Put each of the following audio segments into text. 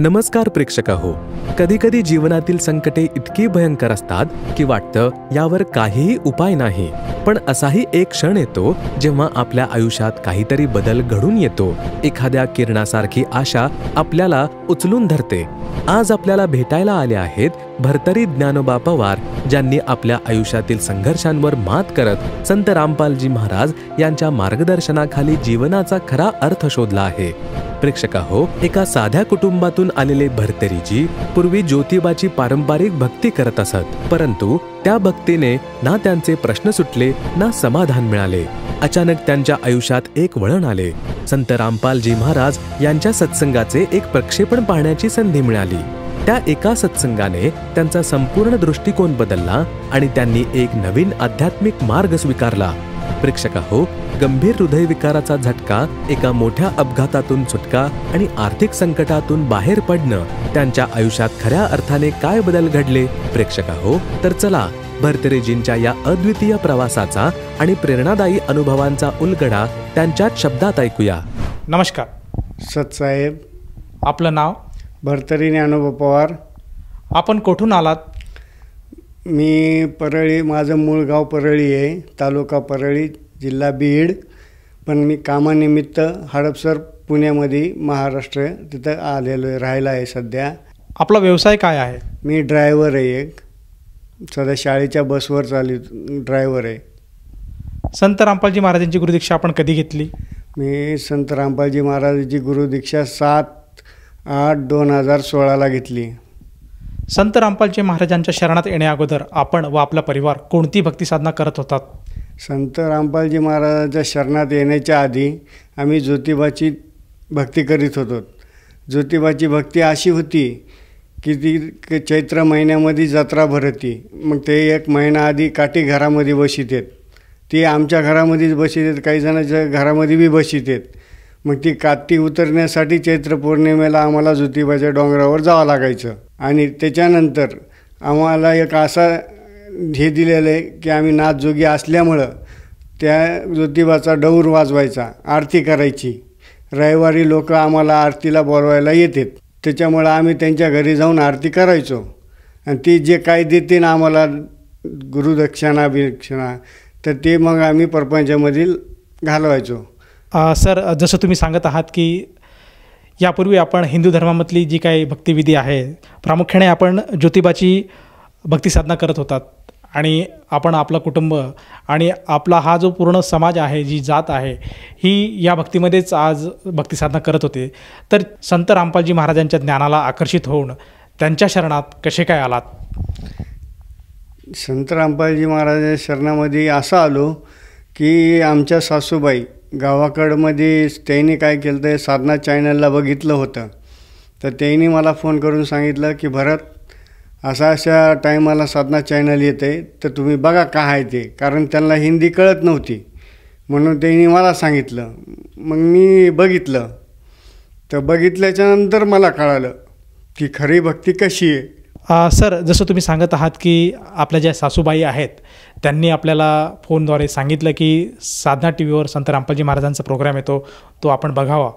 नमस्कार प्रेक्षकाहो. कधी कधी जीवनातील संकटे इतकी भयंकर असतात की वाटतं यावर काहीही उपाय नाही. पण असाही एक क्षण येतो जेव्हा आपल्या आयुष्यात काहीतरी बदल घडून येतो. एखाद्या किरणासारखी आशा आपल्याला उचलून धरते. आज आपल्याला भेटायला आले आहेत भरतरी ज्ञानोबा पवार, ज्यांनी आपल्या आयुष्यातील संघर्षांवर मात करत संत रामपालजी महाराज यांच्या मार्गदर्शनाखाली जीवनाचा खरा अर्थ शोधला आहे. प्रेक्षकाहो, एका साध्या कुटुंबातून आलेले भरतरीजी पूर्वी ज्योतिबाची पारंपरिक भक्ती करत असत. परंतु त्या भक्तीने ना त्यांचे प्रश्न सुटले ना समाधान मिळाले. अचानक त्यांच्या आयुष्यात एक वळण आले. संत रामपालजी महाराज यांच्या सत्संगाचे एक प्रक्षेपण पाहण्याची संधी मिळाली. त्या एका सत्संगाने त्यांचा संपूर्ण दृष्टिकोन बदलला आणि त्यांनी एक नवीन आध्यात्मिक मार्ग स्वीकारला. प्रेक्षकाहो, गंभीर हृदयविकाराचा झटका, एका मोठ्या अपघातातून सुटका आणि आर्थिक संकटातून बाहेर पडणं, त्यांच्या आयुष्यात खऱ्या अर्थाने काय बदल घडले प्रेक्षकाहो, तर चला भरतरीजींच्या या अद्वितीय प्रवासाचा आणि प्रेरणादायी अनुभवांचा उलगडा त्यांच्याच शब्दात ऐकूया. नमस्कार सतसाहेब. आपलं नाव? भरतरी ज्ञानोबा पवार. आपण कुठून आलात? मी परळी, माझं मूळ गाव परळी आहे, तालुका परळी, जिल्हा बीड. पण मी कामानिमित्त हडपसर पुण्यामध्ये महाराष्ट्र तिथं आलेलो आहे, राहायला आहे सध्या. आपला व्यवसाय काय आहे? मी ड्रायव्हर आहे, एक सध्या शाळेच्या बसवर ड्रायव्हर आहे. संत रामपालजी महाराजांची गुरुदीक्षा आपण कधी घेतली? मी संत रामपालजी महाराजांची गुरुदीक्षा 7/8/2016 घेतली. संत रामपालजी महाराजांच्या शरणात येण्या अगोदर आपण व आपला परिवार कोणती भक्ती साधना करत होतात? संत रामपालजी महाराजांच्या शरणात येण्याच्या आधी आम्ही ज्योतिबाची भक्ती करीत होतो. ज्योतिबाची भक्ती अशी होती की ती चैत्र महिन्यामध्ये जत्रा भरती. मग ते एक महिना आधी काठी घरामध्ये बशीत आहेत. ती आमच्या घरामध्येच बशीत आहेत, काही जणांच्या घरामध्ये बी बशीत आहेत. मग ती काठी उतरण्यासाठी चैत्र पौर्णिमेला आम्हाला ज्योतिबाच्या डोंगरावर जावं लागायचं. आणि त्याच्यानंतर आम्हाला एक असा हे दिलेलं आहे की आम्ही नाथजोगी असल्यामुळं त्या ज्योतिबाचा डौर वाजवायचा, आरती करायची. रविवारी लोक आम्हाला आरतीला बोलवायला येतात, त्याच्यामुळं आम्ही त्यांच्या घरी जाऊन आरती करायचो. आणि ती जे काय देते ना आम्हाला गुरुदक्षिणा बिक्षिणा, तर ते मग आम्ही परपंचामधील घालवायचो. सर, जसं तुम्ही सांगत आहात की यापूर्वी आपण हिंदू धर्मामधली जी काही भक्तिविधी आहे, प्रामुख्याने आपण ज्योतिबाची भक्ती साधना करत होतात. आणि आपण आपलं कुटुंब आणि आपला हा जो पूर्ण समाज आहे, जी जात आहे, ही या भक्तीमध्येच आज भक्ती साधना करत होते. तर संत रामपालजी महाराजांच्या ज्ञानाला आकर्षित होऊन त्यांच्या शरणात कसे काय आलात? संत रामपालजी महाराजांच्या शरणामध्ये असं आलो की आमच्या सासूबाई गावाकडमध्ये त्यांनी काय केलं, तर साधना चॅनलला बघितलं होतं. तर त्यांनी मला फोन करून सांगितलं की भरत, अशा टायमाला साधना चॅनल येते, तर तुम्ही बघा काय आहे ते. कारण त्यांना हिंदी कळत नव्हती, म्हणून त्यांनी मला सांगितलं. मग मी बघितलं. तर बघितल्याच्यानंतर मला कळालं की खरी भक्ती कशी आहे. सर, जसं तुम्ही सांगत आहात की आपल्या ज्या सासूबाई आहेत त्यांनी आपल्याला फोनद्वारे सांगितलं की साधना टी व्हीवर संत रामपालजी महाराजांचा प्रोग्राम येतो, तो आपण बघावा.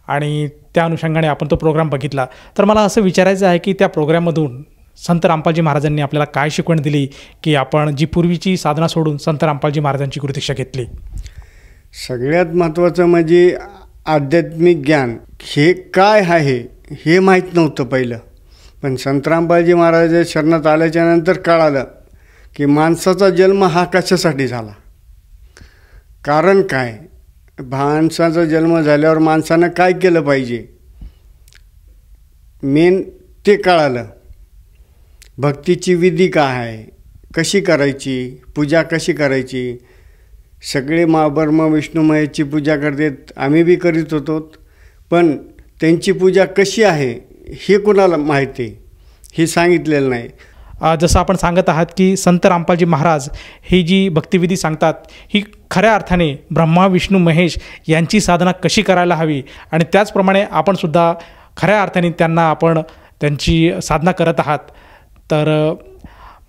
आणि त्या अनुषंगाने आपण तो प्रोग्राम बघितला. तर मला असं विचारायचं आहे की त्या प्रोग्राममधून संत रामपालजी महाराजांनी आपल्याला काय शिकवण दिली की आपण जी पूर्वीची साधना सोडून संत रामपालजी महाराजांची गुरुदीक्षा घेतली? सगळ्यात महत्त्वाचं म्हणजे आध्यात्मिक ज्ञान हे काय आहे हे माहीत नव्हतं पहिलं. पण संत रामपालजी महाराजांच्या शरणात आल्याच्यानंतर कळालं की माणसाचा जन्म हा कशासाठी झाला, कारण काय, माणसाचा जन्म झाल्यावर माणसानं काय केलं पाहिजे, मेन ते कळालं. भक्तीची विधी काय आहे, कशी करायची, पूजा कशी करायची. सगळे ब्रह्म विष्णू महेशची पूजा करतात, आम्ही बी करीत होतो. पण त्यांची पूजा कशी आहे हे कोणाला माहिती, हे सांगितलेलं नाही. जसं आपण सांगत आहात की संत रामपालजी महाराज ही जी भक्तिविधी सांगतात, ही खऱ्या अर्थाने ब्रह्मा विष्णू महेश यांची साधना कशी करायला हवी. आणि त्याचप्रमाणे आपण सुद्धा खऱ्या अर्थाने आपण त्यांची साधना करत आहात. तर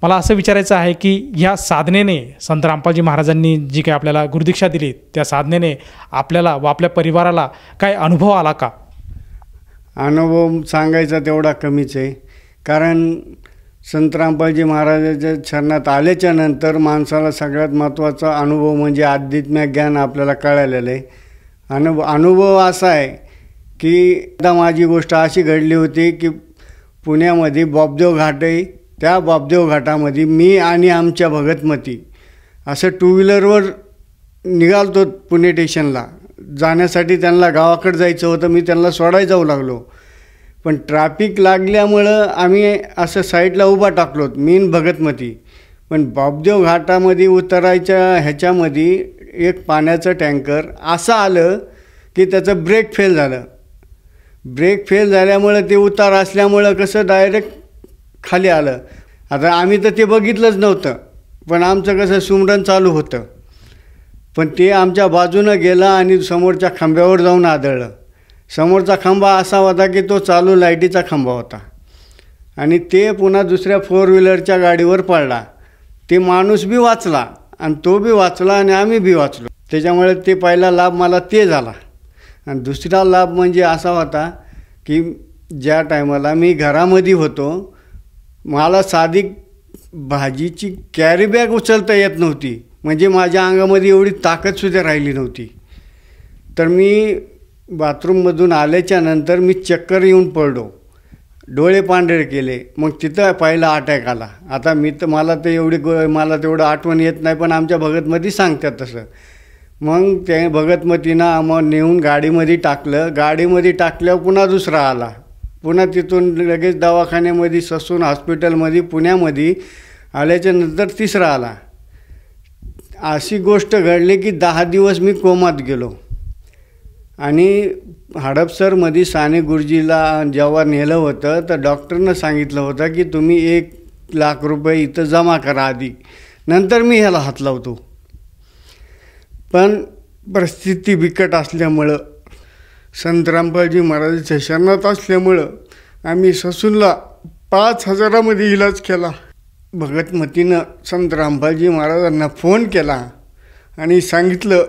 मला असं विचारायचं आहे की ह्या साधनेने संत रामपालजी महाराजांनी जी काही आपल्याला गुरुदीक्षा दिली, त्या साधनेने आपल्याला व आपल्या परिवाराला काय अनुभव आला का? अनुभव सांगायचा तेवढा कमीच आहे. कारण संत रामपालजी महाराजाच्या चरणात आल्याच्या नंतर माणसाला सगळ्यात महत्त्वाचा अनुभव म्हणजे आध्यात्मिक ज्ञान आपल्याला कळालेलं आहे. अनुभव असा आहे की एकदा माझी गोष्ट अशी घडली होती की पुण्यामध्ये बॉबदेव घाट आहे. त्या बॉबदेव घाटामध्ये मी आणि आमच्या भगतमती असं टू व्हीलरवर निघालतो पुणे स्टेशनला जाण्यासाठी. त्यांना गावाकडे जायचं होतं, मी त्यांना सोडायला जाऊ लागलो. पण ट्रॅफिक लागल्यामुळं आम्ही असं साईडला उभा टाकलो मी आणि भगतमती. पण बॉबदेव घाटामध्ये उतरायच्या ह्याच्यामध्ये एक पाण्याचं टँकर असं आलं की त्याचं ब्रेक फेल झालं. ब्रेक फेल झाल्यामुळं ते उतार असल्यामुळं कसं डायरेक्ट खाली आलं. आता आम्ही तर ते बघितलंच नव्हतं, पण आमचं कसं सुमरण चालू होतं. पण ते आमच्या बाजूनं गेलं आणि समोरच्या खांब्यावर जाऊन आदळलं. समोरचा खांबा असा होता की तो चालू लाईटीचा खांबा होता आणि ते पुन्हा दुसऱ्या 4 व्हीलरच्या गाडीवर पडला. ते माणूस बी वाचला आणि तो बी वाचला आणि आम्ही बी वाचलो. त्याच्यामुळे ते पहिला लाभ मला ते झाला. आणि दुसरा लाभ म्हणजे असा होता की ज्या टायमाला मी घरामध्ये होतो, मला साधी भाजीची कॅरी बॅग उचलता येत नव्हती. म्हणजे माझ्या अंगामध्ये एवढी ताकदसुद्धा राहिली नव्हती. तर मी बाथरूममधून आल्याच्या नंतर मी चक्कर येऊन पडलो, डोळे पांढरे केले. मग तिथं पहिला अटॅक आला. आता मला तेवढं आठवण येत नाही, पण आमच्या भगतमध्ये सांगतात तसं. मग ते भगतमतीनं आम्हाला नेऊन गाडीमध्ये टाकलं. गाडीमध्ये टाकल्यावर पुन्हा दुसरा आला. पुन्हा तिथून लगेच दवाखान्यामध्ये ससून हॉस्पिटलमध्ये पुण्यामध्ये आल्याच्या नंतर तिसरा आला. अशी गोष्ट घडली की 10 दिवस मी कोमात गेलो. आणि हडपसरमध्ये साने गुरुजीला जेव्हा नेलं होतं तर डॉक्टरनं सांगितलं होतं की तुम्ही 1,00,000 रुपये इथं जमा करा आधी, नंतर मी ह्याला हात लावतो. पण परिस्थिती बिकट असल्यामुळं, संत रामपालजी महाराजांच्या शरणात असल्यामुळं आम्ही ससूनला 5,000मध्ये इलाज केला. भगतमतीनं संत रामपालजी महाराजांना फोन केला आणि सांगितलं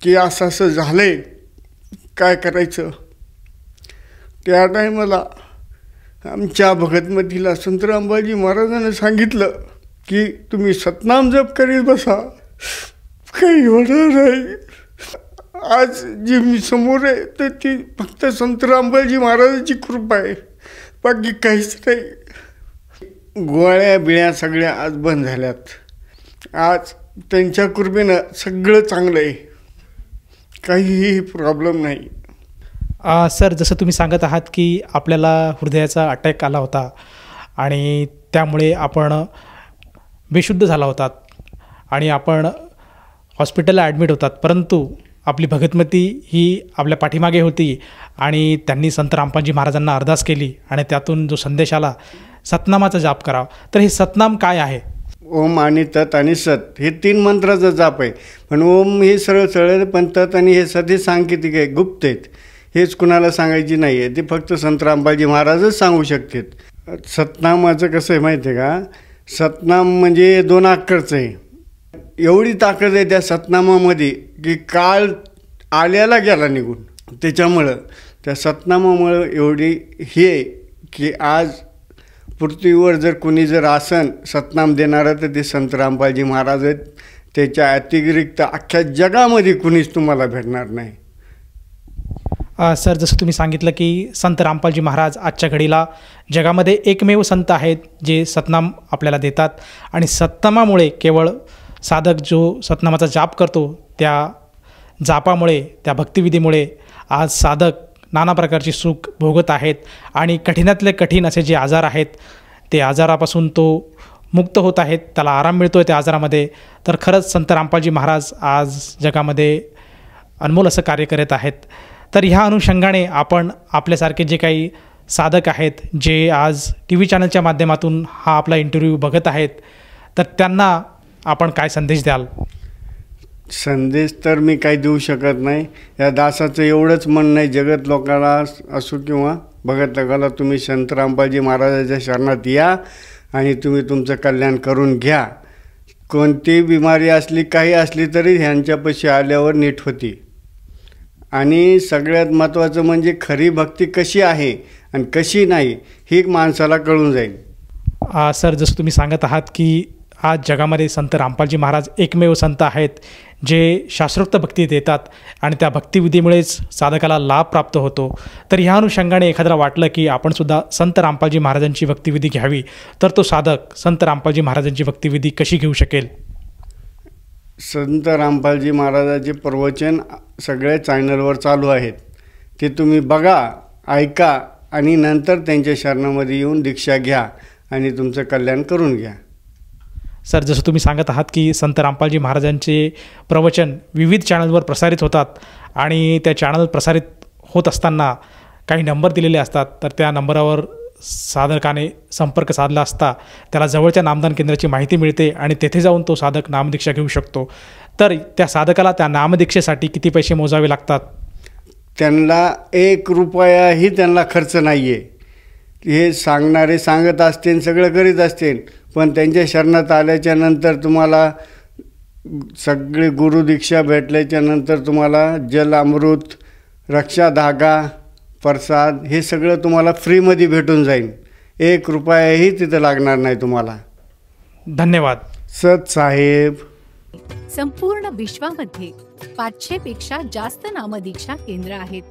की असं असं झालं आहे, काय करायचं. त्या टायमाला आमच्या भगतमतीला संत रामपालजी महाराजांनी सांगितलं की तुम्ही सतनाम जप करीत बसा, काही होणार नाही. आज जी मी समोर आहे तर ती फक्त संत रामपालजी महाराजांची कृपा आहे, बाकी काहीच नाही. गोळ्या बिळ्या सगळ्या आज बंद झाल्यात. आज त्यांच्या कृपेनं सगळं चांगलं आहे, काहीही प्रॉब्लेम नाही. सर, जसं तुम्ही सांगत आहात की आपल्याला हृदयाचा अटॅक आला होता आणि त्यामुळे आपण बेशुद्ध झाला होतात आणि आपण हॉस्पिटलला ॲडमिट होतात, परंतु आपली भगतमती ही आपल्या पाठीमागे होती आणि त्यांनी संत रामपालजी महाराजांना अरदास केली आणि त्यातून जो संदेश आला सतनामाचा जाप करावा. तर हे सतनाम काय आहे? ओम आणि तत् आणि सत हे 3 मंत्राचा जाप आहे. पण ओम हे सरळ सरळ, पण तत् आणि हे सत हे सांकेतिक आहे, गुप्त आहेत. हेच कुणाला सांगायची नाही आहे, ते फक्त संत रामपालजी महाराजच सांगू शकतात. सतनामाचं कसं आहे माहिती आहे का? सतनाम म्हणजे 2 अक्षरचं आहे. एवढी ताकद आहे त्या सतनामामध्ये की काळ आल्याला गेला निघून. त्याच्यामुळं त्या सतनामामुळं एवढी हे आहे की आज पृथ्वीवर जर कोणी जर आसन सतनाम देणारं तर ते संत रामपालजी महाराज आहेत. त्याच्या अतिरिक्त अख्ख्या जगामध्ये कुणीच तुम्हाला भेटणार नाही. सर, जसं तुम्ही सांगितलं की संत रामपालजी महाराज आजच्या घडीला जगामध्ये एकमेव संत आहेत जे सतनाम आपल्याला देतात आणि सतनामामुळे केवळ साधक जो सतनामाचा जाप करतो त्या जापामुळे, त्या भक्तिविधीमुळे आज साधक नाना प्रकारची सुख भोगत आहेत आणि कठीणातले कठीण असे जे आजार आहेत ते आजारापासून तो मुक्त होत आहेत, त्याला आराम मिळतो आहे त्या आजारामध्ये. तर खरंच संत रामपालजी महाराज आज जगामध्ये अनमोल असं कार्य करत आहेत. तर ह्या अनुषंगाने आपण आपल्यासारखे जे काही साधक आहेत जे आज TV चॅनलच्या माध्यमातून हा आपला इंटरव्ह्यू बघत आहेत, तर त्यांना आपण काय संदेश द्याल? संदेश तर मी काही देऊ शकत नाही. या दासाचं एवढंच म्हणणं आहे, जगत लोकांना असो किंवा भगत लोकांना, तुम्ही संत रामपालजी महाराजाच्या शरणात या आणि तुम्ही तुमचं कल्याण करून घ्या. कोणतीही बिमारी असली, काही असली तरी ह्यांच्यापाशी आल्यावर नीट होती. आणि सगळ्यात महत्त्वाचं म्हणजे खरी भक्ती कशी आहे आणि कशी नाही ही माणसाला कळून जाईल. सर, जसं तुम्ही सांगत आहात की आज जगामध्ये संत रामपालजी महाराज एकमेव संत आहेत जे शास्त्रोक्त भक्ती देतात आणि त्या भक्तिविधीमुळेच साधकाला लाभ प्राप्त होतो. तर ह्या अनुषंगाने एखाद्याला वाटलं की आपणसुद्धा संत रामपालजी महाराजांची भक्तिविधी घ्यावी, तर तो साधक संत रामपालजी महाराजांची भक्तिविधी कशी घेऊ शकेल? संत रामपालजी महाराजांचे प्रवचन सगळ्या चॅनलवर चालू आहेत. ते तुम्ही बघा, ऐका आणि नंतर त्यांच्या शरणामध्ये येऊन दीक्षा घ्या आणि तुमचं कल्याण करून घ्या. सर, जसं तुम्ही सांगत आहात की संत रामपालजी महाराजांचे प्रवचन विविध चॅनलवर प्रसारित होतात आणि त्या चॅनल प्रसारित होत असताना काही नंबर दिलेले असतात, तर त्या नंबरावर साधकाने संपर्क साधला असता त्याला जवळच्या नामदान केंद्राची माहिती मिळते आणि तेथे जाऊन तो साधक नामदीक्षा घेऊ शकतो. तर त्या साधकाला त्या नामदीक्षेसाठी किती पैसे मोजावे लागतात? त्यांना 1 रुपयाही त्यांना खर्च नाही आहे. हे सांगणारे सांगत असतील, सगळं करीत असतील, पण त्यांच्या शरणात आल्याच्या नंतर तुम्हाला सगळे गुरुदीक्षा भेटल्याच्या नंतर तुम्हाला जल, अमृत, रक्षा धागा, प्रसाद हे सगळं तुम्हाला फ्रीमध्ये भेटून जाईल. 1 रुपयाही तिथं लागणार नाही तुम्हाला. धन्यवाद. सत साहेब. संपूर्ण विश्वामध्ये 500 पेक्षा जास्त नामदीक्षा केंद्र आहेत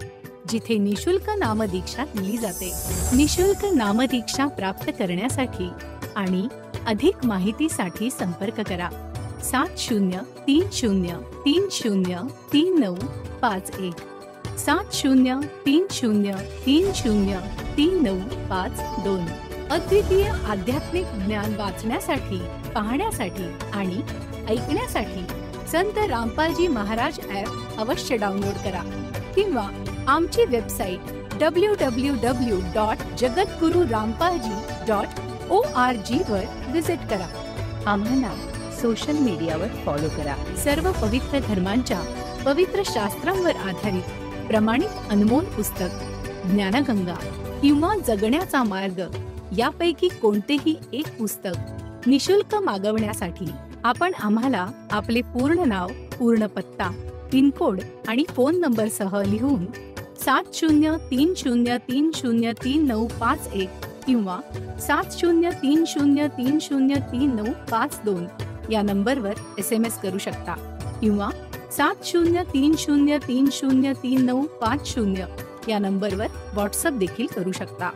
जिथे निशुल्क नामदीक्षा दिली जाते. निशुल्क नामदीक्षा प्राप्त करण्यासाठी आणि अधिक माहितीसाठी संपर्क करा 7030303951 7030303952. अद्वितीय आध्यात्मिक ज्ञान वाचण्यासाठी, पाहण्यासाठी आणि ऐकण्यासाठी संत रामपालजी महाराज ॲप अवश्य डाउनलोड करा किंवा आमची वेबसाईट www.jagatgururampalji.org वर विजिट करा. आम्हाला सोशल मीडियावर फॉलो करा. सर्व पवित्र धर्मांच्या पवित्र शास्त्रांवर आधारित प्रमाणित अनमोल पुस्तक ज्ञानगंगा किंवा जगण्याचा मार्ग यापैकी कोणतेही एक पुस्तक निशुल्क मागवण्यासाठी आपण आम्हाला आपले पूर्ण नाव, पूर्ण पत्ता, पिनकोड आणि फोन नंबरसह लिहून 7030303951 किंवा 7030303952 या नंबरवर SMS करू शकता किंवा 7030303950 या नंबरवर व्हॉट्सअप देखील करू शकता.